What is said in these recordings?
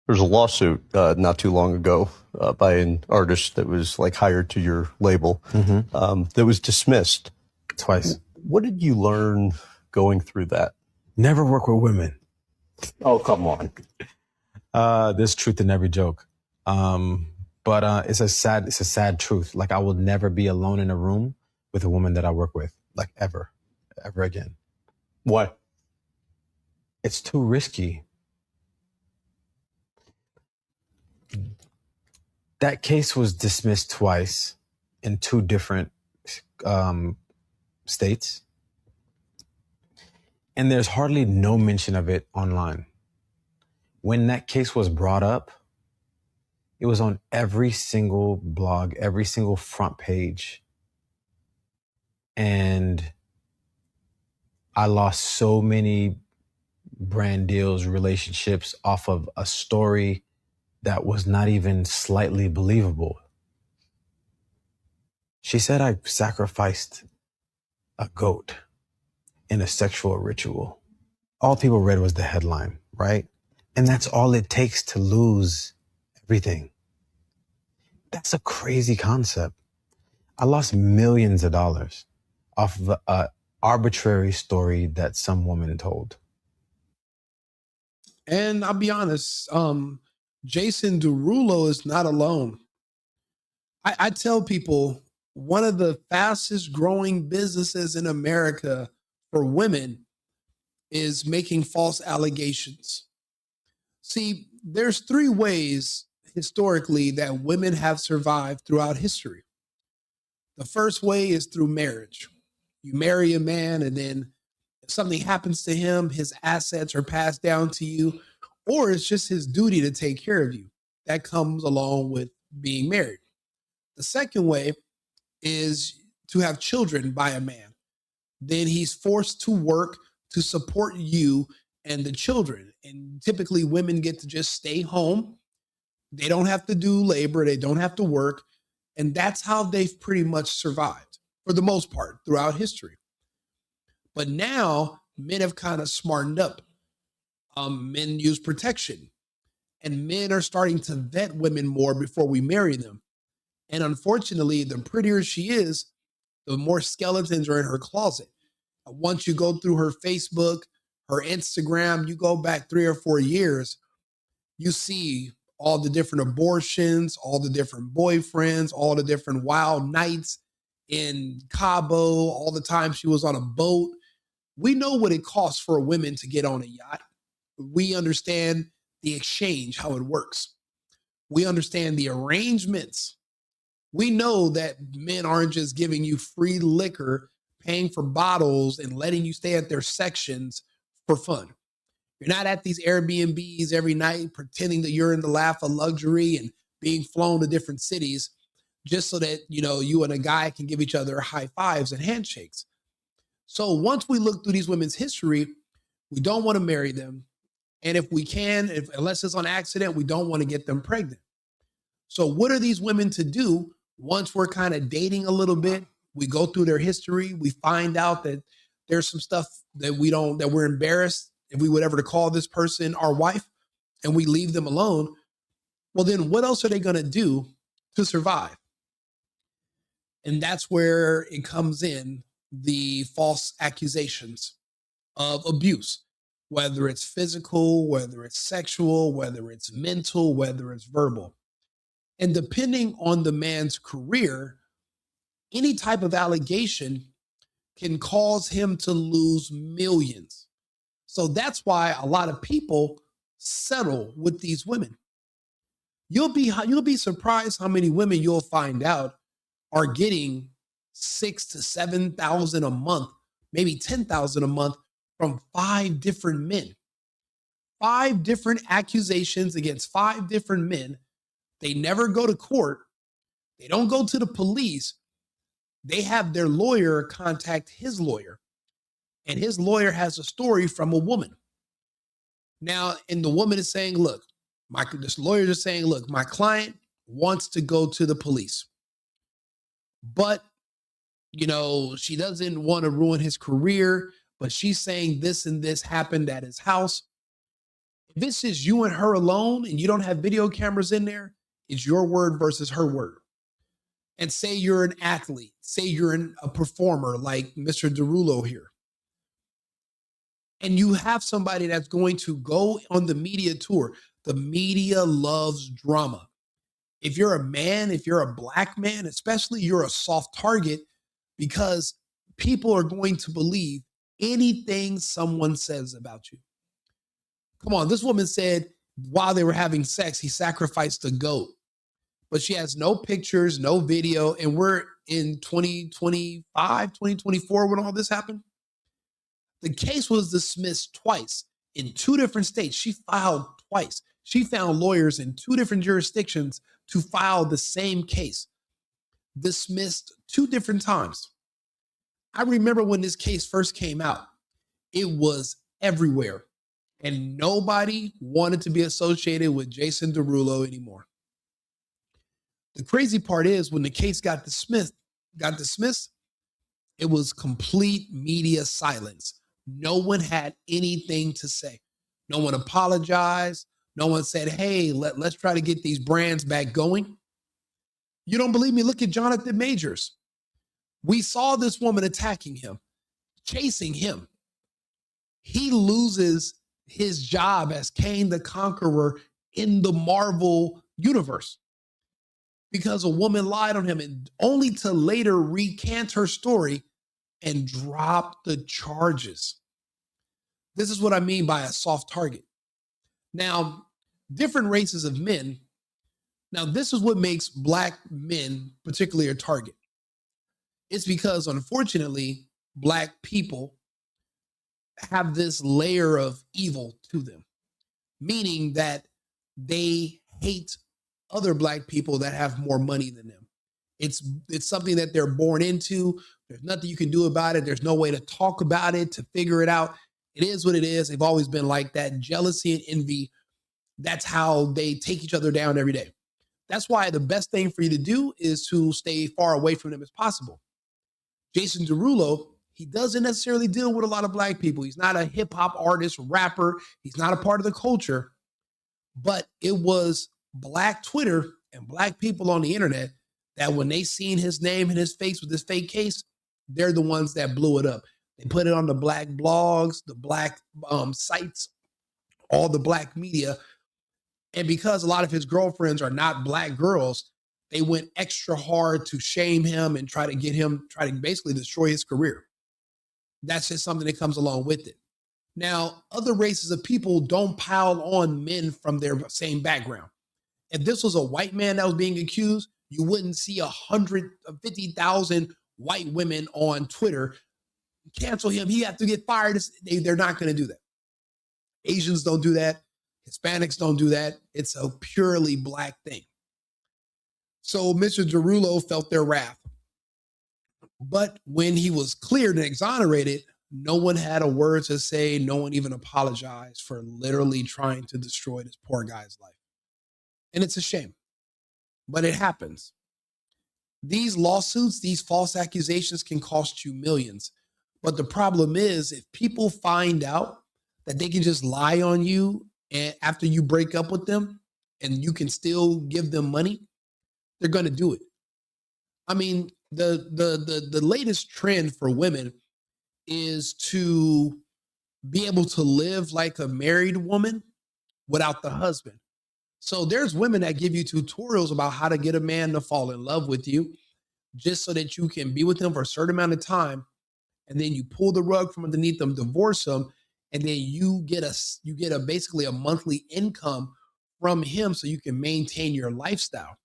There's a lawsuit not too long ago by an artist that was like hired to your label that was dismissed. Twice. What did you learn going through that? Never work with women. Oh, come on. There's truth in every joke. But it's a sad truth. Like, I will never be alone in a room with a woman that I work with, like ever again. Why? It's too risky. That case was dismissed twice in two different states. And there's hardly no mention of it online. When that case was brought up, it was on every single blog, every single front page. And I lost so many brand deals, relationships off of a story that was not even slightly believable. She said I sacrificed a goat in a sexual ritual. All people read was the headline, right? And that's all it takes to lose everything. That's a crazy concept. I lost millions of dollars off of an arbitrary story that some woman told. And I'll be honest, Jason Derulo is not alone. I tell people one of the fastest growing businesses in America for women is making false allegations. See, there's three ways historically that women have survived throughout history. The first way is through marriage. You marry a man, and then if something happens to him, his assets are passed down to you, or it's just his duty to take care of you. That comes along with being married. The second way is to have children by a man. Then he's forced to work to support you and the children. And typically women get to just stay home. They don't have to do labor. They don't have to work. And that's how they've pretty much survived for the most part throughout history. But now men have kind of smartened up. Men use protection, and men are starting to vet women more before we marry them. And unfortunately, the prettier she is, the more skeletons are in her closet. Once you go through her Facebook, her Instagram, you go back 3 or 4 years, you see all the different abortions, all the different boyfriends, all the different wild nights in Cabo, all the time she was on a boat. We know what it costs for a woman to get on a yacht. We understand the exchange, how it works. We understand the arrangements. We know that men aren't just giving you free liquor, paying for bottles, and letting you stay at their sections for fun. You're not at these Airbnbs every night pretending that you're in the lap of luxury and being flown to different cities just so that, you and a guy can give each other high fives and handshakes. So once we look through these women's history, we don't want to marry them. And if we can, unless it's on accident, we don't want to get them pregnant. So what are these women to do once we're kind of dating a little bit? We go through their history. We find out that there's some stuff that we're embarrassed if we would ever to call this person our wife, and we leave them alone. Well, then what else are they going to do to survive? And that's where it comes in, the false accusations of abuse, whether it's physical, whether it's sexual, whether it's mental, whether it's verbal. And depending on the man's career, any type of allegation can cause him to lose millions. So that's why a lot of people settle with these women. You'll be surprised how many women you'll find out are getting 6,000 to 7,000 a month, maybe 10,000 a month from 5 different men. 5 different accusations against 5 different men. They never go to court. They don't go to the police. They have their lawyer contact his lawyer, and his lawyer has a story from a woman. Now, and the woman is saying, look, this lawyer is saying, look, my client wants to go to the police, but, she doesn't want to ruin his career, but she's saying this and this happened at his house. If it's just you and her alone and you don't have video cameras in there, it's your word versus her word. And say you're an athlete, say you're a performer like Mr. Derulo here, and you have somebody that's going to go on the media tour. The media loves drama. If you're a man, if you're a black man, especially, you're a soft target because people are going to believe anything someone says about you. Come on, this woman said while they were having sex, he sacrificed a goat. But she has no pictures, no video, and we're in 2025, 2024 when all this happened. The case was dismissed twice in 2 different states. She filed twice. She found lawyers in 2 different jurisdictions to file the same case, dismissed 2 different times. I remember when this case first came out, it was everywhere, and nobody wanted to be associated with Jason Derulo anymore. The crazy part is when the case got dismissed, it was complete media silence. No one had anything to say. No one apologized. No one said, hey, let's try to get these brands back going. You don't believe me? Look at Jonathan Majors. We saw this woman attacking him, chasing him. He loses his job as Kane the Conqueror in the Marvel universe because a woman lied on him, and only to later recant her story and drop the charges. This is what I mean by a soft target. Now, different races of men. Now, this is what makes black men particularly a target. It's because, unfortunately, black people have this layer of evil to them, meaning that they hate other black people that have more money than them. It's something that they're born into. There's nothing you can do about it. There's no way to talk about it, to figure it out. It is what it is. They've always been like that. Jealousy and envy, that's how they take each other down every day. That's why the best thing for you to do is to stay far away from them as possible. Jason Derulo, he doesn't necessarily deal with a lot of black people. He's not a hip hop artist, rapper. He's not a part of the culture. But it was black Twitter and black people on the internet that when they seen his name and his face with this fake case, they're the ones that blew it up. They put it on the black blogs, the black sites, all the black media. And because a lot of his girlfriends are not black girls, they went extra hard to shame him and try to basically destroy his career. That's just something that comes along with it. Now, other races of people don't pile on men from their same background. If this was a white man that was being accused, you wouldn't see 150,000 white women on Twitter cancel him. He has to get fired. They're not going to do that. Asians don't do that. Hispanics don't do that. It's a purely black thing. So Mr. Derulo felt their wrath. But when he was cleared and exonerated, no one had a word to say. No one even apologized for literally trying to destroy this poor guy's life. And it's a shame, but it happens. These lawsuits, these false accusations can cost you millions. But the problem is if people find out that they can just lie on you and after you break up with them and you can still give them money, they're going to do it. I mean, the latest trend for women is to be able to live like a married woman without the husband. So there's women that give you tutorials about how to get a man to fall in love with you just so that you can be with him for a certain amount of time. And then you pull the rug from underneath them, divorce them, and then you get basically a monthly income from him so you can maintain your lifestyle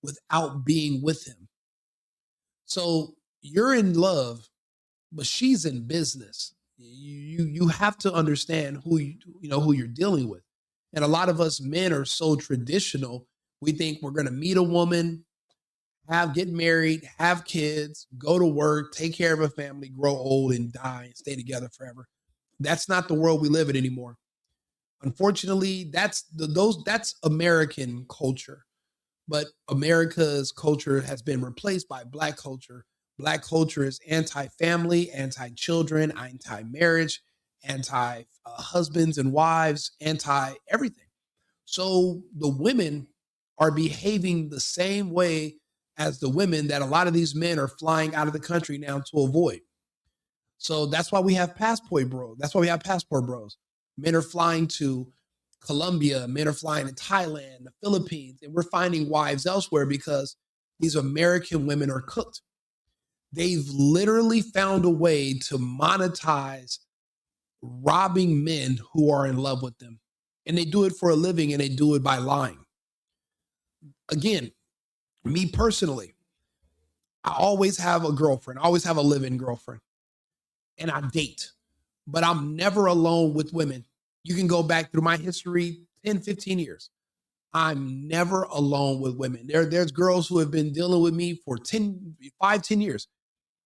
without being with him. So you're in love, but she's in business. You have to understand who you're dealing with. And a lot of us men are so traditional. We think we're going to meet a woman, get married, have kids, go to work, take care of a family, grow old and die and stay together forever. That's not the world we live in anymore. Unfortunately, that's American culture. But America's culture has been replaced by black culture. Black culture is anti-family, anti-children, anti-marriage, anti husbands and wives, anti everything. So the women are behaving the same way as the women that a lot of these men are flying out of the country now to avoid. So that's why we have passport bros. That's why we have passport bros. Men are flying to Colombia, men are flying to Thailand, the Philippines, and we're finding wives elsewhere because these American women are cooked. They've literally found a way to monetize robbing men who are in love with them. And they do it for a living, and they do it by lying. Again, me personally, I always have a girlfriend. I always have a live-in girlfriend. And I date. But I'm never alone with women. You can go back through my history 10, 15 years. I'm never alone with women. There's girls who have been dealing with me for 10 years.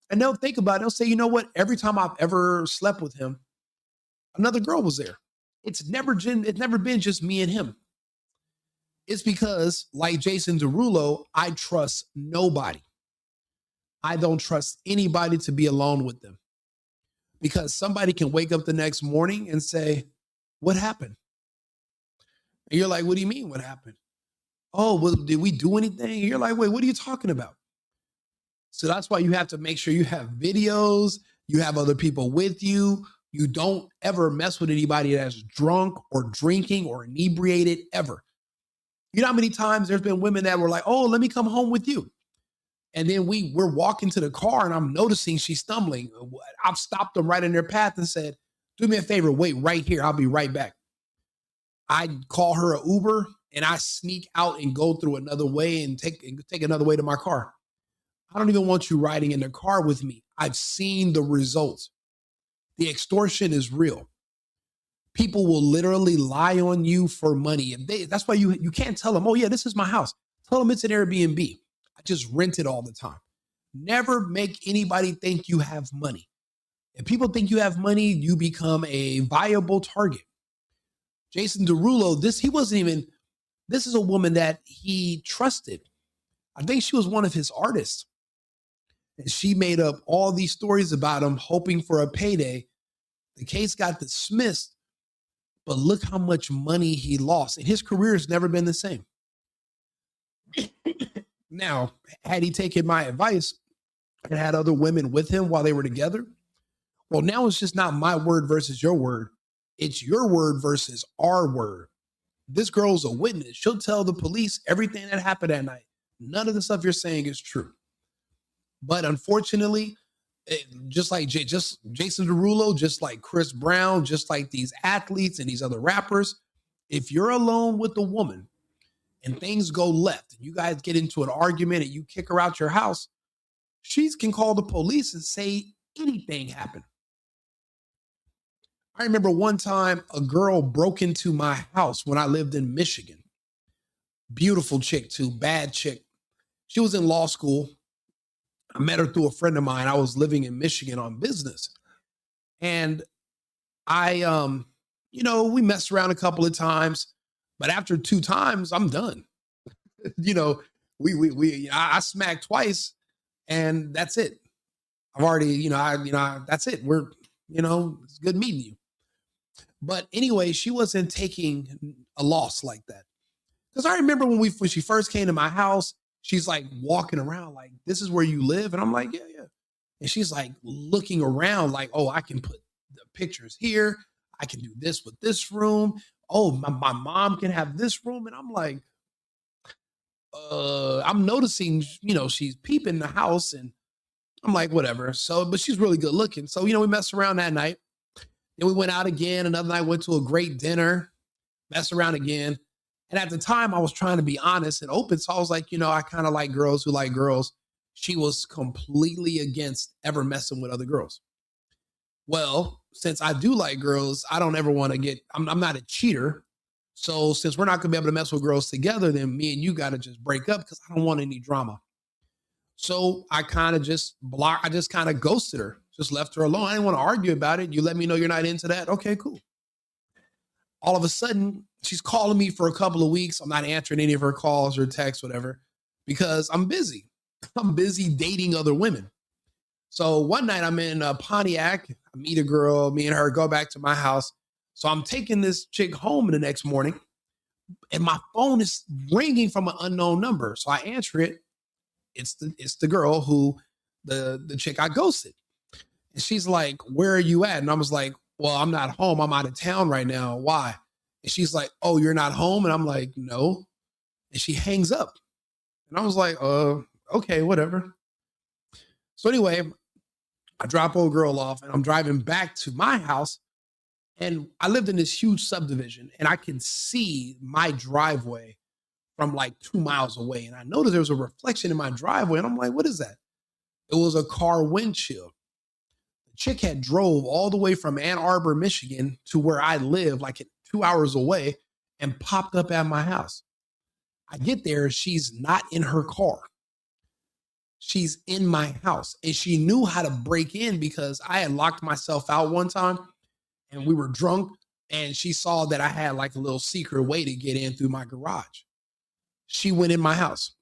And they'll think about it. They'll say, you know what? Every time I've ever slept with him, another girl was there. It's never been just me and him. It's because, like Jason Derulo, I trust nobody. I don't trust anybody to be alone with them. Because somebody can wake up the next morning and say, what happened? And you're like, what do you mean, what happened? Oh, well, did we do anything? And you're like, wait, what are you talking about? So that's why you have to make sure you have videos, you have other people with you. You don't ever mess with anybody that's drunk or drinking or inebriated ever. You know how many times there's been women that were like, oh, let me come home with you. And then we're walking to the car and I'm noticing she's stumbling. I've stopped them right in their path and said, do me a favor, wait right here. I'll be right back. I call her an Uber and I sneak out and go through another way and take another way to my car. I don't even want you riding in the car with me. I've seen the results. The extortion is real. People will literally lie on you for money. And that's why you can't tell them, oh yeah, this is my house. Tell them it's an Airbnb. I just rent it all the time. Never make anybody think you have money. If people think you have money, you become a viable target. Jason Derulo, this is a woman that he trusted. I think she was one of his artists. And she made up all these stories about him, hoping for a payday. The case got dismissed, but look how much money he lost. And his career has never been the same. Now, had he taken my advice and had other women with him while they were together, well, now it's just not my word versus your word. It's your word versus our word. This girl's a witness. She'll tell the police everything that happened that night. None of the stuff you're saying is true. But unfortunately, just like Jason Derulo, just like Chris Brown, just like these athletes and these other rappers, if you're alone with a woman and things go left and you guys get into an argument and you kick her out your house, she can call the police and say anything happened. I remember one time a girl broke into my house when I lived in Michigan. Beautiful chick too, bad chick. She was in law school. I met her through a friend of mine. I was living in Michigan on business. And we messed around a couple of times, but after 2 times, I'm done. I smacked twice and that's it. I've already, that's it. It's good meeting you. But anyway, she wasn't taking a loss like that. Because I remember when she first came to my house, she's like walking around like, this is where you live? And I'm like, yeah. And she's like looking around like, oh, I can put the pictures here. I can do this with this room. Oh, my mom can have this room. And I'm like, I'm noticing, she's peeping the house and I'm like, whatever. So, but she's really good looking. So, we messed around that night. Then we went out again. Another night, went to a great dinner, messed around again. And at the time I was trying to be honest and open. So I was like, I kind of like girls who like girls. She was completely against ever messing with other girls. Well, since I do like girls, I don't ever want to I'm not a cheater. So since we're not going to be able to mess with girls together, then me and you got to just break up because I don't want any drama. So I kind of just ghosted her, just left her alone. I didn't want to argue about it. You let me know you're not into that. Okay, cool. All of a sudden, she's calling me for a couple of weeks. I'm not answering any of her calls or texts, whatever, because I'm busy. I'm busy dating other women. So one night I'm in Pontiac. I meet a girl, me and her go back to my house. So I'm taking this chick home the next morning, and my phone is ringing from an unknown number. So I answer it. It's the girl who the chick I ghosted. And she's like, "Where are you at?" And I was like, "Well, I'm not home. I'm out of town right now. Why?" And she's like, "Oh, you're not home?" And I'm like, "No." And she hangs up. And I was like, okay, whatever. So anyway, I drop old girl off and I'm driving back to my house. And I lived in this huge subdivision and I can see my driveway from like 2 miles away. And I noticed there was a reflection in my driveway. And I'm like, what is that? It was a car windshield. The chick had drove all the way from Ann Arbor, Michigan to where I live, like 2 hours away, and popped up at my house. I get there, she's not in her car. She's in my house. And she knew how to break in because I had locked myself out one time and we were drunk. And she saw that I had like a little secret way to get in through my garage. She went in my house.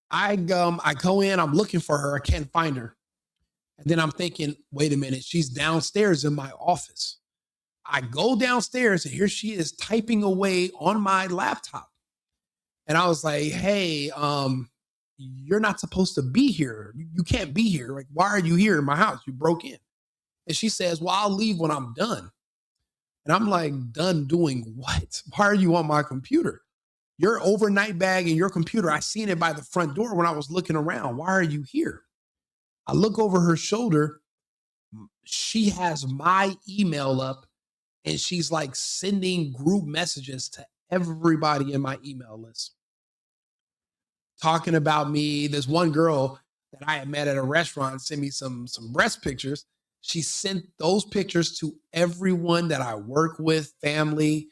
I go in, I'm looking for her. I can't find her. And then I'm thinking, wait a minute, she's downstairs in my office. I go downstairs and here she is typing away on my laptop. And I was like, hey, you're not supposed to be here. You can't be here. Like, why are you here in my house? You broke in. And she says, well, I'll leave when I'm done. And I'm like, done doing what? Why are you on my computer? Your overnight bag and your computer, I seen it by the front door when I was looking around. Why are you here? I look over her shoulder. She has my email up and she's like sending group messages to everybody in my email list. Talking about me. There's one girl that I had met at a restaurant sent me some breast pictures. She sent those pictures to everyone that I work with, family.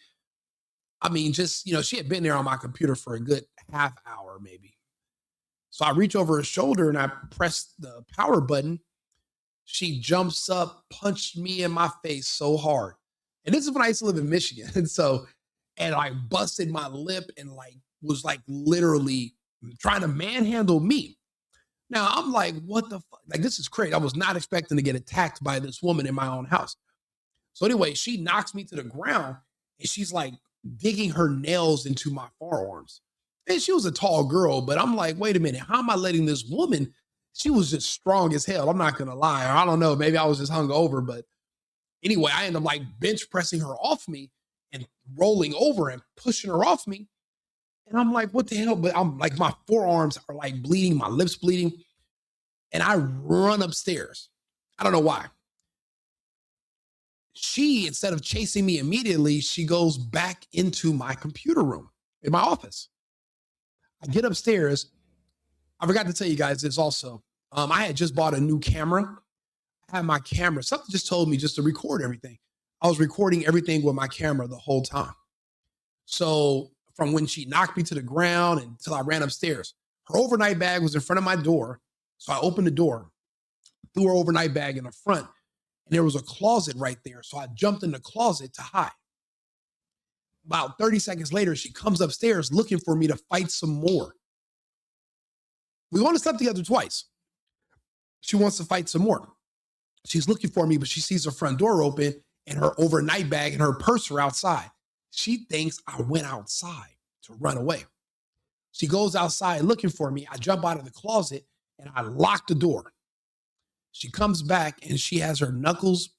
I mean, just, she had been there on my computer for a good half hour, maybe. So I reach over her shoulder and I press the power button. She jumps up, punched me in my face so hard. And this is when I used to live in Michigan. And I busted my lip and was literally trying to manhandle me. Now I'm like, what the fuck? Like, this is crazy. I was not expecting to get attacked by this woman in my own house. So anyway, she knocks me to the ground and she's like digging her nails into my forearms. And she was a tall girl, but I'm like, wait a minute, how am I letting this woman? She was just strong as hell. I'm not going to lie. Or I don't know. Maybe I was just hungover. But anyway, I ended up bench pressing her off me and rolling over and pushing her off me. And I'm like, what the hell? But I'm like, my forearms are bleeding, my lips bleeding. And I run upstairs. I don't know why. She, instead of chasing me immediately, she goes back into my computer room in my office. I get upstairs. I forgot to tell you guys this also. I had just bought a new camera. I had my camera. Something just told me just to record everything. I was recording everything with my camera the whole time. So from when she knocked me to the ground until I ran upstairs, her overnight bag was in front of my door. So I opened the door, threw her overnight bag in the front, and there was a closet right there. So I jumped in the closet to hide. About 30 seconds later, she comes upstairs looking for me to fight some more. We want to sleep together twice. She wants to fight some more. She's looking for me, but she sees her front door open and her overnight bag and her purse are outside. She thinks I went outside to run away. She goes outside looking for me. I jump out of the closet and I lock the door. She comes back and she has her knuckles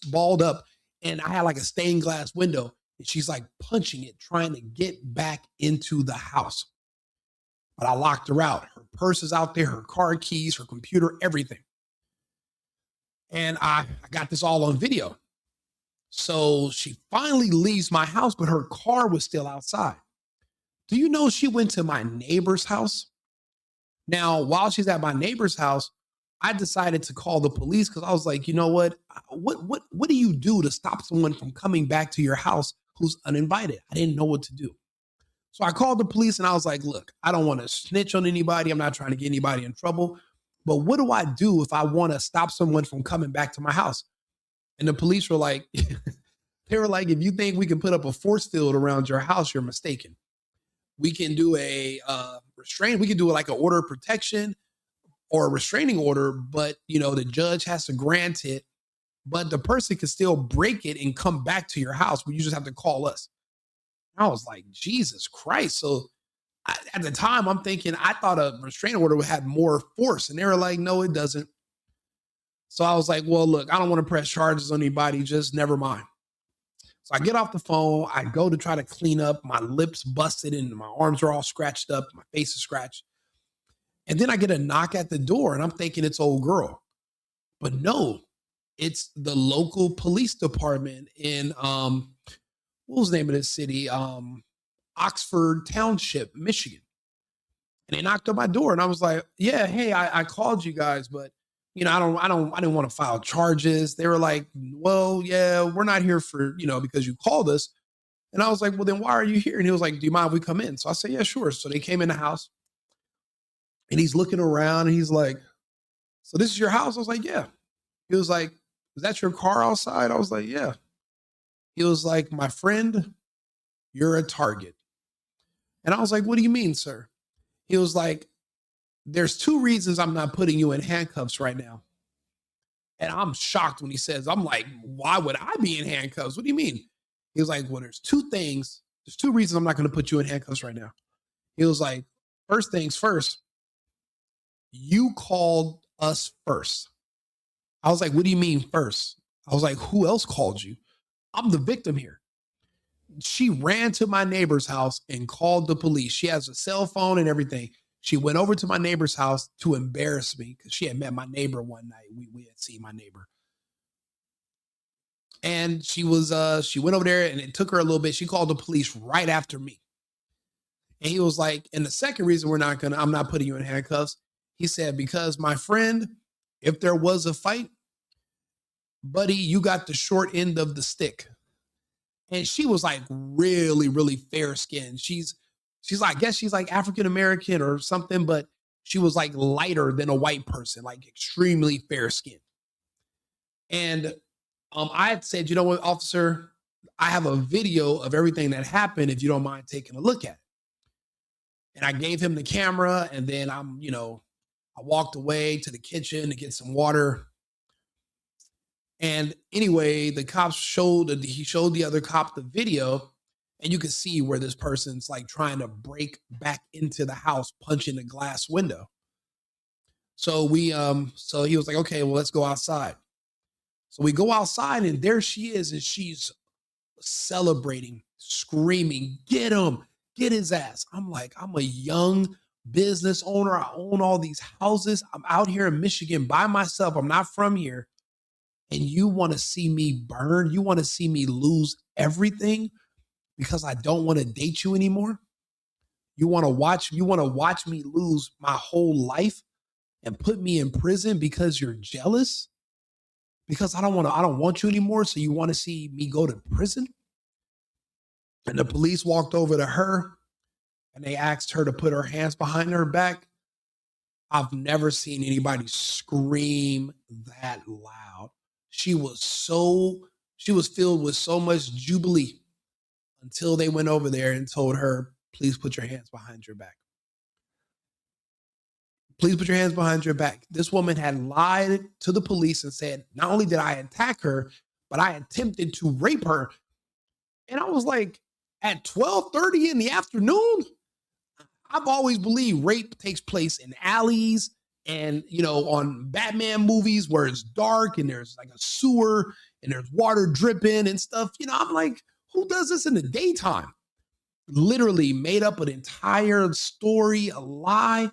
balled up, and I had a stained glass window, and she's punching it, trying to get back into the house. But I locked her out. Her purse is out there, her car keys, her computer, everything. And I got this all on video. So she finally leaves my house, but her car was still outside. Do you know she went to my neighbor's house? Now, while she's at my neighbor's house, I decided to call the police because I was like, you know what? What do you do to stop someone from coming back to your house who's uninvited? I didn't know what to do. So I called the police and I was like, look, I don't want to snitch on anybody. I'm not trying to get anybody in trouble. But what do I do if I want to stop someone from coming back to my house? And the police were like, they were like, if you think we can put up a force field around your house, you're mistaken. We can do a restraint. We can do an order of protection. or a restraining order, but the judge has to grant it, but the person can still break it and come back to your house, but you just have to call us. I was like, Jesus Christ. So at the time, I'm thinking, I thought a restraining order would have more force. And they were like, no, it doesn't. So I was like, well, look, I don't want to press charges on anybody. Just never mind. So I get off the phone. I go to try to clean up. My lips busted and my arms are all scratched up. My face is scratched. And then I get a knock at the door and I'm thinking it's old girl. But no, it's the local police department in, what was the name of this city? Oxford Township, Michigan. And they knocked on my door and I was like, yeah, hey, I called you guys, but I didn't want to file charges. They were like, well, yeah, we're not here for, because you called us. And I was like, well, then why are you here? And he was like, do you mind if we come in? So I said, yeah, sure. So they came in the house and he's looking around and he's like, so this is your house? I was like, yeah. He was like, is that your car outside? I was like, yeah. He was like, my friend, you're a target. And I was like, what do you mean, sir? He was like, there's 2 reasons I'm not putting you in handcuffs right now. And I'm shocked when he says, I'm like, why would I be in handcuffs? What do you mean? He was like, well, there's 2 things. There's 2 reasons I'm not going to put you in handcuffs right now. He was like, first things first, you called us first. I was like, what do you mean first? I was like, who else called you? I'm the victim here. She ran to my neighbor's house and called the police. She has a cell phone and everything. She went over to my neighbor's house to embarrass me because she had met my neighbor one night. We had seen my neighbor. And she went over there and it took her a little bit. She called the police right after me. And he was like, and the second reason I'm not putting you in handcuffs, he said, because my friend, if there was a fight, buddy, you got the short end of the stick. And she was like really, really fair skinned. She's like, I guess she's like African-American or something, but she was like lighter than a white person, like extremely fair skinned. And I had said, you know what, officer, I have a video of everything that happened if you don't mind taking a look at it. And I gave him the camera and then I walked away to the kitchen to get some water. And anyway, the cops showed the other cop the video, and you could see where this person's like trying to break back into the house, punching the glass window. So so he was like, okay, well, let's go outside. So we go outside and there she is, and she's celebrating, screaming, get him, get his ass. I'm like, I'm a young business owner. I own all these houses. I'm out here in Michigan by myself. I'm not from here. And you want to see me burn? You want to see me lose everything because I don't want to date you anymore? You want to watch me lose my whole life and put me in prison because you're jealous? Because I don't want you anymore, so you want to see me go to prison? And the police walked over to her and they asked her to put her hands behind her back. I've never seen anybody scream that loud. She was filled with so much jubilee until they went over there and told her, please put your hands behind your back. Please put your hands behind your back. This woman had lied to the police and said, not only did I attack her, but I attempted to rape her. And I was like, at 12:30 in the afternoon? I've always believed rape takes place in alleys and, on Batman movies where it's dark and there's like a sewer and there's water dripping and stuff. I'm like, who does this in the daytime? Literally made up an entire story, a lie.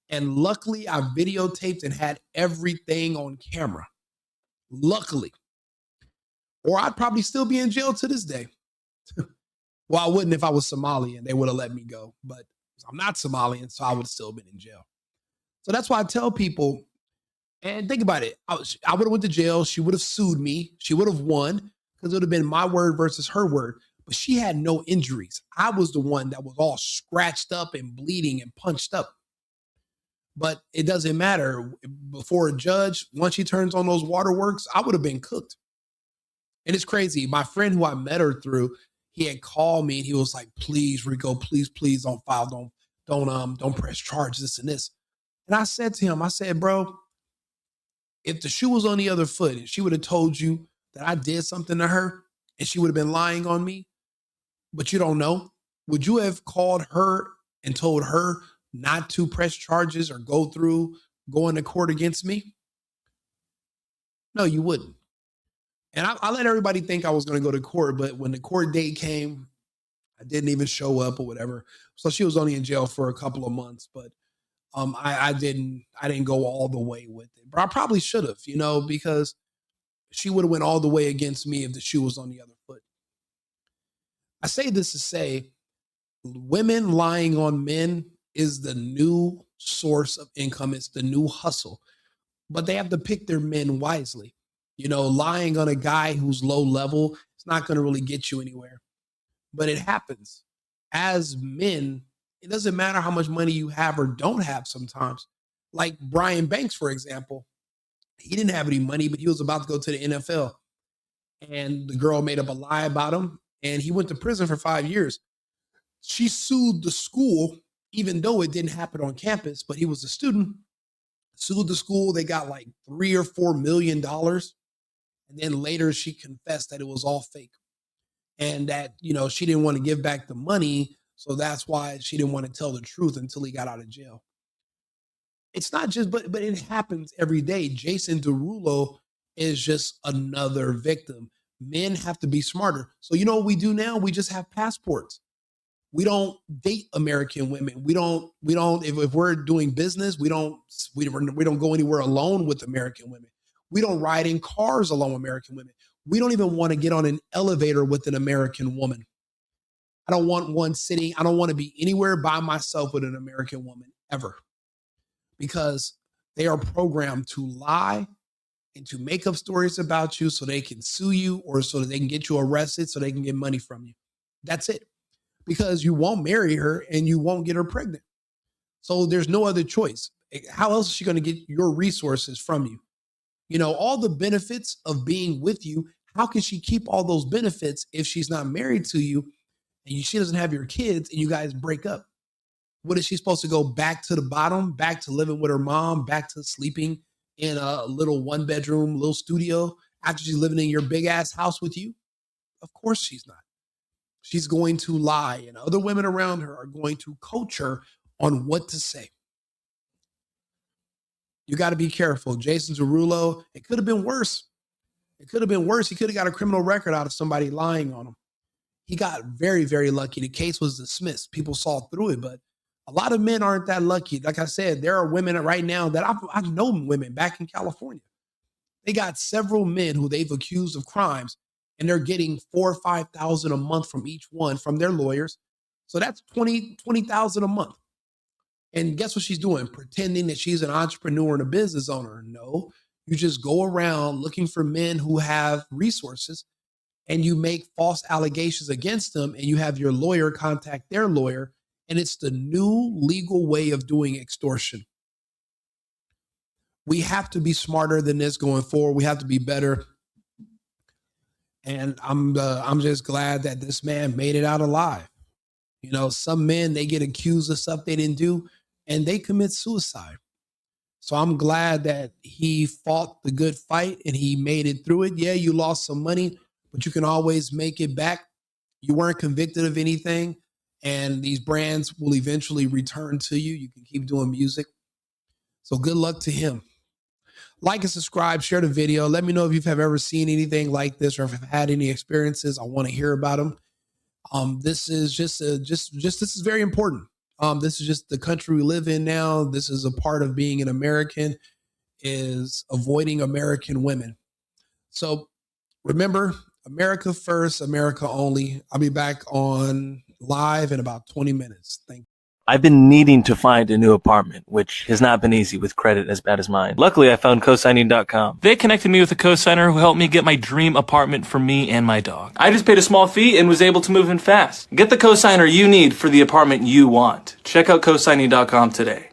And luckily I videotaped and had everything on camera. Luckily. Or I'd probably still be in jail to this day. Well, I wouldn't if I was Somalian. They would have let me go. But I'm not Somalian, so I would have still been in jail. So that's why I tell people, and think about it. I would have went to jail. She would have sued me. She would have won because it would have been my word versus her word. But she had no injuries. I was the one that was all scratched up and bleeding and punched up. But it doesn't matter. Before a judge, once she turns on those waterworks, I would have been cooked. And it's crazy. My friend who I met her through, he had called me and he was like, please, Rico, please don't file. Don't press charges, this and this. And I said to him, I said, bro, if the shoe was on the other foot and she would have told you that I did something to her and she would have been lying on me, but you don't know, would you have called her and told her not to press charges or go into court against me? No, you wouldn't. And I let everybody think I was going to go to court, but when the court date came, I didn't even show up or whatever. So she was only in jail for a couple of months, but I didn't go all the way with it. But I probably should have, because she would have went all the way against me if the shoe was on the other foot. I say this to say, women lying on men is the new source of income. It's the new hustle, but they have to pick their men wisely. Lying on a guy who's low level, it's not going to really get you anywhere, but it happens. As men, it doesn't matter how much money you have or don't have sometimes. Like Brian Banks, for example, he didn't have any money, but he was about to go to the NFL. And the girl made up a lie about him, and he went to prison for 5 years. She sued the school, even though it didn't happen on campus, but he was a student, sued the school. They got like $3 or $4 million. And then later she confessed that it was all fake and that, she didn't want to give back the money. So that's why she didn't want to tell the truth until he got out of jail. It's not just, but it happens every day. Jason Derulo is just another victim. Men have to be smarter. So you know what we do now? We just have passports. We don't date American women. We don't, if we're doing business, we don't go anywhere alone with American women. We don't ride in cars alone with American women. We don't even want to get on an elevator with an American woman. I don't want I don't want to be anywhere by myself with an American woman ever, because they are programmed to lie and to make up stories about you so they can sue you or so that they can get you arrested so they can get money from you. That's it. Because you won't marry her and you won't get her pregnant. So there's no other choice. How else is she going to get your resources from you? All the benefits of being with you. How can she keep all those benefits if she's not married to you and she doesn't have your kids and you guys break up? What is she supposed to go back to the bottom, back to living with her mom, back to sleeping in a little 1-bedroom, little studio after she's living in your big ass house with you? Of course she's not. She's going to lie, and other women around her are going to coach her on what to say. You got to be careful. Jason Derulo, it could have been worse. It could have been worse. He could have got a criminal record out of somebody lying on him. He got very, very lucky. The case was dismissed. People saw through it, but a lot of men aren't that lucky. Like I said, there are women right now that I've known women back in California. They got several men who they've accused of crimes, and they're getting $4,000 or $5,000 a month from each one from their lawyers. So that's $20,000 a month. And guess what she's doing? Pretending that she's an entrepreneur and a business owner. No, you just go around looking for men who have resources and you make false allegations against them, and you have your lawyer contact their lawyer. And it's the new legal way of doing extortion. We have to be smarter than this going forward. We have to be better. And I'm just glad that this man made it out alive. Some men, they get accused of stuff they didn't do and they commit suicide. So I'm glad that he fought the good fight and he made it through it. Yeah, you lost some money, but you can always make it back. You weren't convicted of anything, and these brands will eventually return to you. You can keep doing music. So good luck to him. Like and subscribe, share the video. Let me know if you've ever seen anything like this or if you've had any experiences. I want to hear about them. This is this is very important. This is just the country we live in now. This is a part of being an American, is avoiding American women. So remember, America first, America only. I'll be back on live in about 20 minutes. Thank you. I've been needing to find a new apartment, which has not been easy with credit as bad as mine. Luckily, I found cosigning.com. They connected me with a cosigner who helped me get my dream apartment for me and my dog. I just paid a small fee and was able to move in fast. Get the cosigner you need for the apartment you want. Check out cosigning.com today.